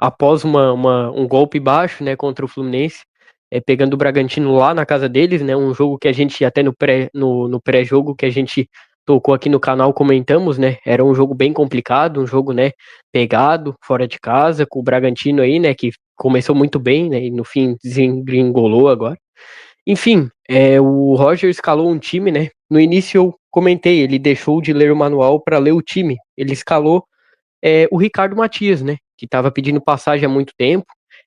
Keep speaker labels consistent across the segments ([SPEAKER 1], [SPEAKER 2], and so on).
[SPEAKER 1] após um golpe baixo, né, contra o Fluminense, pegando o Bragantino lá na casa deles, né, um jogo que a gente até no pré-jogo que a gente tocou aqui no canal comentamos, né, era um jogo bem complicado, um jogo, né, pegado, fora de casa, com o Bragantino aí, né, que começou muito bem, né, e no fim desengringolou agora. Enfim, o Roger escalou um time, né, no início eu comentei, ele deixou de ler o manual para ler o time, ele escalou o Ricardo Matias, né? Que estava pedindo passagem há muito tempo.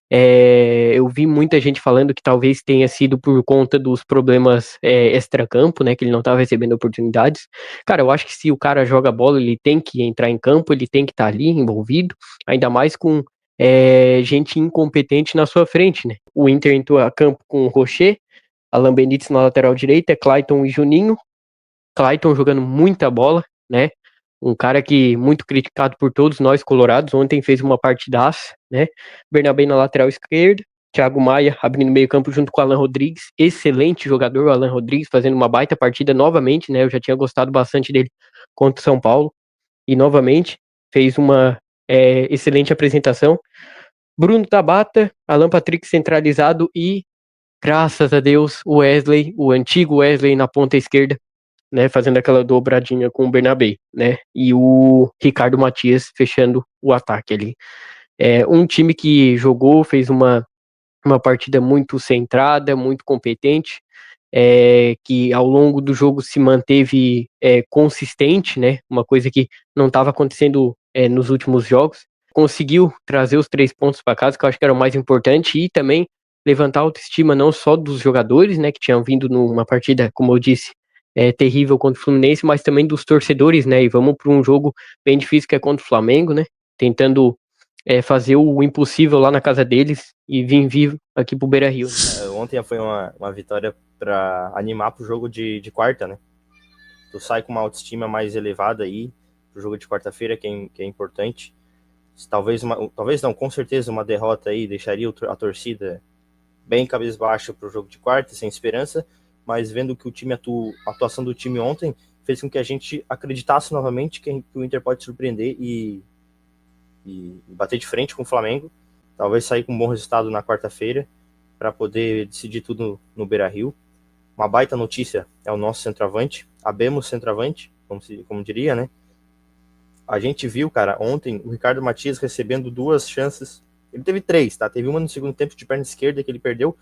[SPEAKER 1] Eu vi muita gente falando que talvez tenha sido por conta dos problemas extracampo, né? Que ele não estava recebendo oportunidades. Cara, eu acho que se o cara joga bola, ele tem que entrar em campo, ele tem que estar ali envolvido, ainda mais com gente incompetente na sua frente, né? O Inter entrou a campo com o Rocher, Alan Benítez na lateral direita, Clayton e Juninho. Clayton jogando muita bola, né? Um cara que muito criticado por todos nós colorados, ontem fez uma partidaça, né? Bernabé na lateral esquerda, Thiago Maia abrindo meio campo junto com o Alan Rodrigues, excelente jogador o Alan Rodrigues, fazendo uma baita partida novamente, né? Eu já tinha gostado bastante dele contra o São Paulo, e novamente fez uma excelente apresentação. Bruno Tabata, Alan Patrick centralizado e, graças a Deus, o Wesley, o antigo Wesley na ponta esquerda, né, fazendo aquela dobradinha com o Bernabé, né, e o Ricardo Matias fechando o ataque ali. Um time que jogou, fez uma partida muito centrada, muito competente, que ao longo do jogo se manteve consistente, né, uma coisa que não estava acontecendo nos últimos jogos. Conseguiu trazer os 3 pontos para casa, que eu acho que era o mais importante, e também levantar a autoestima não só dos jogadores, né, que tinham vindo numa partida, como eu disse, terrível contra o Fluminense, mas também dos torcedores, né, e vamos para um jogo bem difícil que é contra o Flamengo, né, tentando fazer o impossível lá na casa deles e vir vivo aqui pro Beira-Rio. Né?
[SPEAKER 2] Ontem foi uma vitória para animar pro jogo de quarta, né? Tu sai com uma autoestima mais elevada aí pro jogo de quarta-feira, que é importante. Talvez não, com certeza uma derrota aí deixaria a torcida bem cabisbaixa pro jogo de quarta, sem esperança, mas vendo que a atuação do time ontem fez com que a gente acreditasse novamente que o Inter pode surpreender e bater de frente com o Flamengo, talvez sair com um bom resultado na quarta-feira para poder decidir tudo no Beira-Rio. Uma baita notícia é o nosso centroavante, abemos centroavante, como diria, né? A gente viu, cara, ontem o Ricardo Matias recebendo 2 chances. Ele teve 3, tá? Teve uma no segundo tempo de perna esquerda que ele perdeu,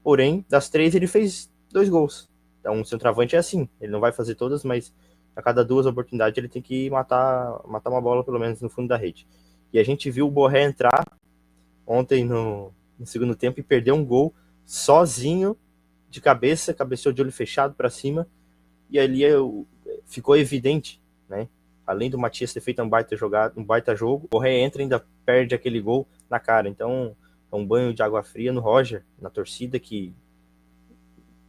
[SPEAKER 2] porém, das 3 ele fez 2 gols. Então o centroavante é assim, ele não vai fazer todas, mas a cada 2 oportunidades ele tem que matar uma bola pelo menos no fundo da rede. E a gente viu o Borré entrar ontem no segundo tempo e perder um gol sozinho, de cabeça, cabeceou de olho fechado para cima, e ali ficou evidente, né? Além do Matias ter feito um baita jogo, o Borré entra e ainda perde aquele gol na cara. Então, é um banho de água fria no Roger, na torcida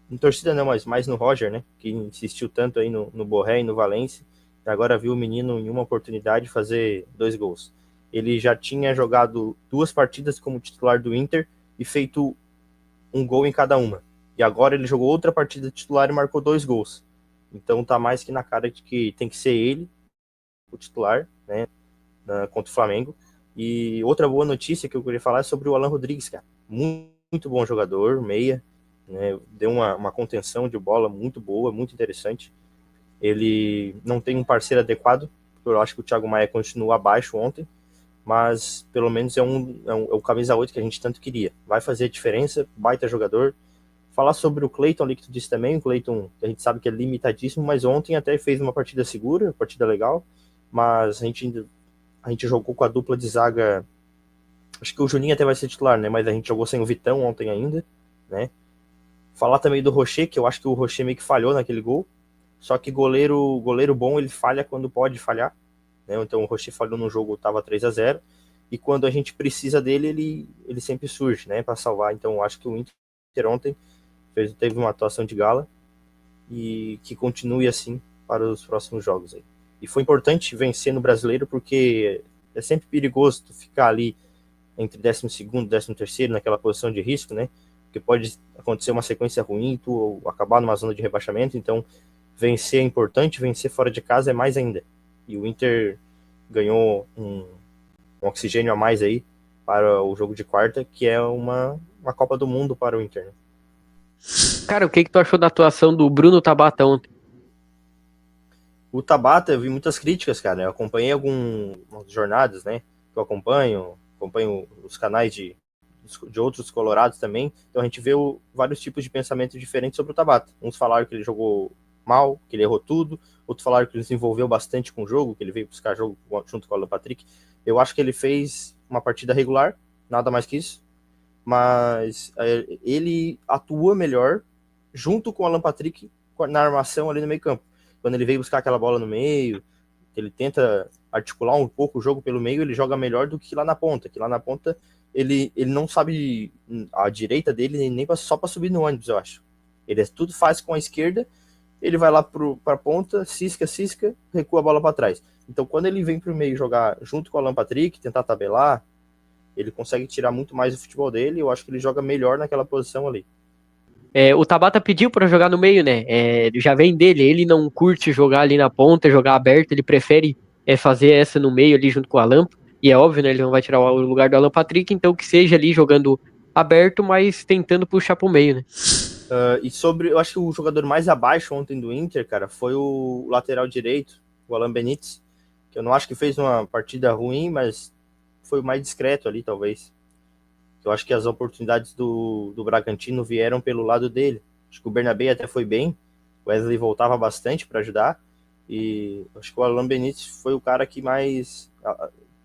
[SPEAKER 2] não torcida não, mas mais no Roger, né? Que insistiu tanto aí no Borré e no Valência, e agora viu o menino em uma oportunidade fazer 2 gols. Ele já tinha jogado 2 partidas como titular do Inter e feito um gol em cada uma. E agora ele jogou outra partida titular e marcou 2 gols. Então tá mais que na cara de que tem que ser ele o titular, né, contra o Flamengo. E outra boa notícia que eu queria falar é sobre o Alan Rodrigues, cara. Muito bom jogador, meia, né, deu uma contenção de bola muito boa, muito interessante. Ele não tem um parceiro adequado, eu acho que o Thiago Maia continua abaixo ontem, mas pelo menos é o camisa 8 que a gente tanto queria. Vai fazer a diferença, baita jogador. Falar sobre o Clayton ali que tu disse também, o Clayton a gente sabe que é limitadíssimo, mas ontem até fez uma partida segura, partida legal, mas a gente jogou com a dupla de zaga, acho que o Juninho até vai ser titular, né, mas a gente jogou sem o Vitão ontem ainda, né. Falar também do Rocher, que eu acho que o Rocher meio que falhou naquele gol, só que goleiro bom, ele falha quando pode falhar, né, então o Rocher falhou no jogo, tava 3-0, e quando a gente precisa dele, ele sempre surge, né, para salvar. Então eu acho que o Inter ontem teve uma atuação de gala e que continue assim para os próximos jogos aí. E foi importante vencer no Brasileiro porque é sempre perigoso tu ficar ali entre 12º e 13º naquela posição de risco, né? Porque pode acontecer uma sequência ruim, tu acabar numa zona de rebaixamento. Então vencer é importante, vencer fora de casa é mais ainda. E o Inter ganhou um oxigênio a mais aí para o jogo de quarta, que é uma Copa do Mundo para o Inter. Né?
[SPEAKER 1] Cara, o que tu achou da atuação do Bruno Tabata ontem?
[SPEAKER 2] O Tabata, eu vi muitas críticas, cara. Eu acompanhei algumas jornadas, né? Que eu acompanho os canais de outros colorados também. Então a gente vê vários tipos de pensamento diferentes sobre o Tabata. Uns falaram que ele jogou mal, que ele errou tudo. Outros falaram que ele se envolveu bastante com o jogo, que ele veio buscar jogo junto com o Alan Patrick. Eu acho que ele fez uma partida regular, nada mais que isso. Mas ele atua melhor junto com o Alan Patrick na armação ali no meio campo. Quando ele veio buscar aquela bola no meio, ele tenta articular um pouco o jogo pelo meio, ele joga melhor do que lá na ponta. Que lá na ponta ele não sabe a direita dele nem só para subir no ônibus, eu acho. Ele tudo faz com a esquerda, ele vai lá para a ponta, cisca, recua a bola para trás. Então quando ele vem para o meio jogar junto com o Alan Patrick, tentar tabelar, ele consegue tirar muito mais do futebol dele. Eu acho que ele joga melhor naquela posição ali.
[SPEAKER 1] O Tabata pediu para jogar no meio, né? Já vem dele, ele não curte jogar ali na ponta, jogar aberto, ele prefere fazer essa no meio ali junto com o Alan. E é óbvio, né? Ele não vai tirar o lugar do Alan Patrick, então que seja ali jogando aberto, mas tentando puxar pro meio, né?
[SPEAKER 2] Eu acho que o jogador mais abaixo ontem do Inter, cara, foi o lateral direito, o Alan Benítez, que eu não acho que fez uma partida ruim, mas foi mais discreto ali, talvez. Eu acho que as oportunidades do Bragantino vieram pelo lado dele. Acho que o Bernabé até foi bem, o Wesley voltava bastante para ajudar, e acho que o Alan Benítez foi o cara que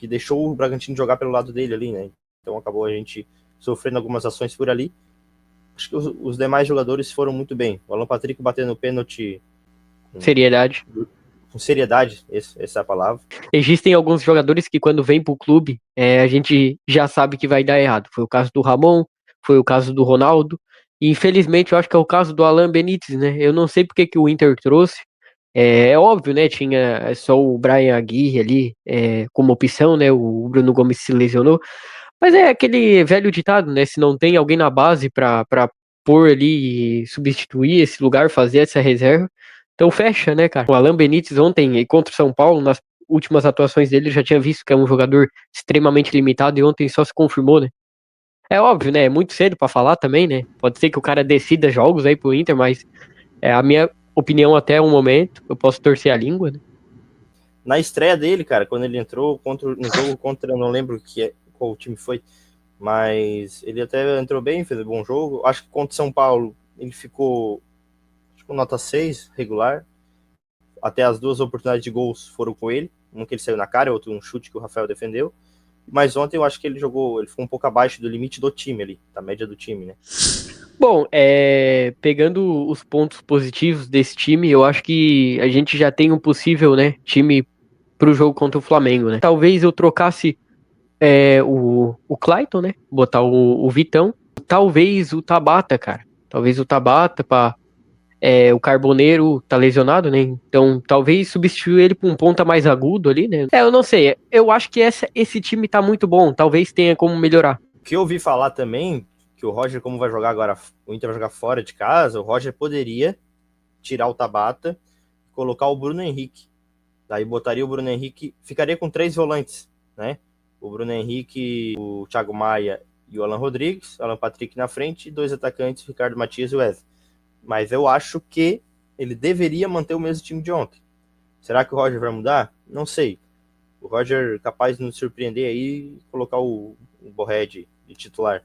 [SPEAKER 2] deixou o Bragantino jogar pelo lado dele ali, né? Então acabou a gente sofrendo algumas ações por ali. Acho que os demais jogadores foram muito bem. O Alan Patrick batendo o pênalti
[SPEAKER 1] seriedade.
[SPEAKER 2] Com seriedade, essa é a palavra.
[SPEAKER 1] Existem alguns jogadores que quando vem pro clube, a gente já sabe que vai dar errado. Foi o caso do Ramon, foi o caso do Ronaldo, e infelizmente eu acho que é o caso do Alan Benítez, né? Eu não sei porque que o Inter trouxe. É óbvio, né? Tinha só o Brian Aguirre ali como opção, né? O Bruno Gomes se lesionou. Mas é aquele velho ditado, né? Se não tem alguém na base pra pôr ali e substituir esse lugar, fazer essa reserva, então fecha, né, cara? O Alan Benítez ontem contra o São Paulo, nas últimas atuações dele, já tinha visto que é um jogador extremamente limitado e ontem só se confirmou, né? É óbvio, né? É muito cedo pra falar também, né? Pode ser que o cara decida jogos aí pro Inter, mas é a minha opinião até o momento. Eu posso torcer a língua, né?
[SPEAKER 2] Na estreia dele, cara, quando ele entrou no jogo contra, eu não lembro qual time foi, mas ele até entrou bem, fez um bom jogo. Acho que contra São Paulo ele ficou com nota 6, regular. Até as duas oportunidades de gols foram com ele. Um que ele saiu na cara, outro um chute que o Rafael defendeu. Mas ontem eu acho que ele ficou um pouco abaixo do limite do time ali, da média do time, né?
[SPEAKER 1] Bom, pegando os pontos positivos desse time, eu acho que a gente já tem um possível, né, time pro jogo contra o Flamengo, né? Talvez eu trocasse o Clayton, né? Botar o Vitão. Talvez o Tabata, cara. Talvez o Tabata o Carboneiro tá lesionado, né? Então talvez substituir ele por um ponta mais agudo ali, né? Eu não sei. Eu acho que esse time tá muito bom. Talvez tenha como melhorar.
[SPEAKER 2] O que eu ouvi falar também, que o Roger, como vai jogar agora, o Inter vai jogar fora de casa, o Roger poderia tirar o Tabata e colocar o Bruno Henrique. Daí botaria o Bruno Henrique, ficaria com 3 volantes, né? O Bruno Henrique, o Thiago Maia e o Alan Rodrigues, Alan Patrick na frente, e 2 atacantes, Ricardo Matias e Wesley. Mas eu acho que ele deveria manter o mesmo time de ontem. Será que o Roger vai mudar? Não sei. O Roger é capaz de nos surpreender aí e colocar o Borré de titular.